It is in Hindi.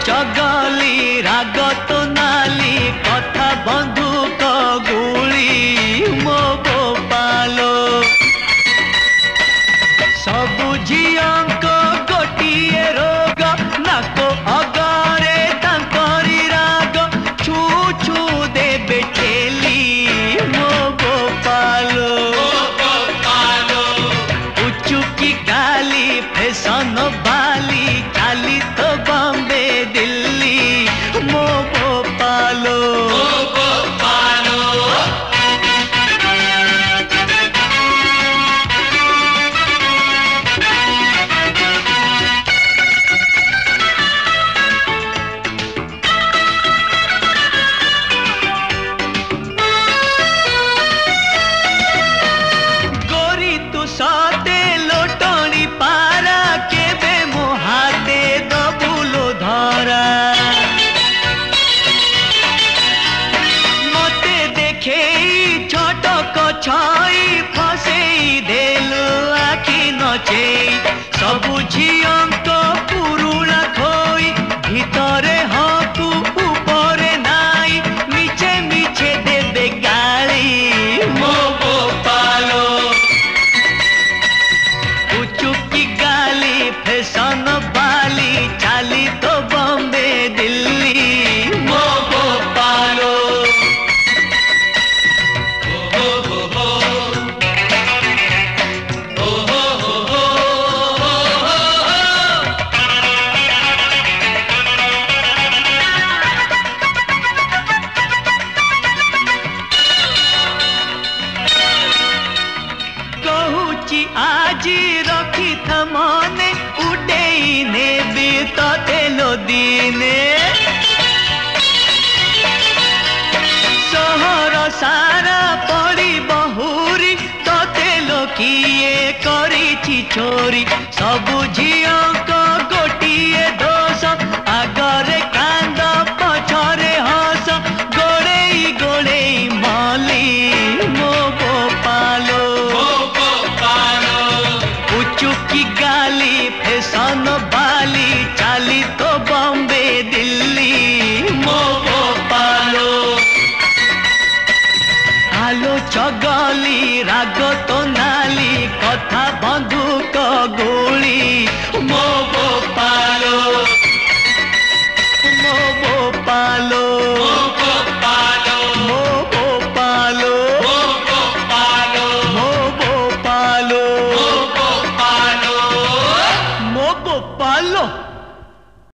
चगली राग तो नाली कथा बंधुक गुली मो गोपालो सबु झियंक गोटिए रोग नाको अगरे तांकरी राग छू छू देबे ठेली मो गोपालो उचुकी गाली फैशन बाली चाली तो बॉम्बे दिल्ली मो गोपालो गोरी तू साते लोटनी पारा केबे मो हाथे दबुलो धरा मते देखे छटक छई फसेई देलु आखि नचे सबु झियंक पुरुणा खोई भितरे हकु उपरे नाई मिछे मिछे देबे गाली मो गोपालो उचुकी गाली फैशन बाली चाली तो बॉम्बे दिल्ली मो गोपालो कहुची आजी रखी था मने उडेई नेबी तते लो दिने सहर सारा पड़ी बहुरी तते लो किए करिछि छोरी सबु झियंक गोटिए दोष आगरे कांद पछरे हस गोड़ेई गोड़ेई मली मो गोपालो उचुकी गाली फैशन बाली चाली तो बॉम्बे दिल्ली मो गोपालो आलो चगली राग तो नाली कथा बंधुक गुली मो गोपालो मो गोपालो मो गोपालो मो गोपालो मो गोपालो मो गोपालो मो गोपालो मो गोपालो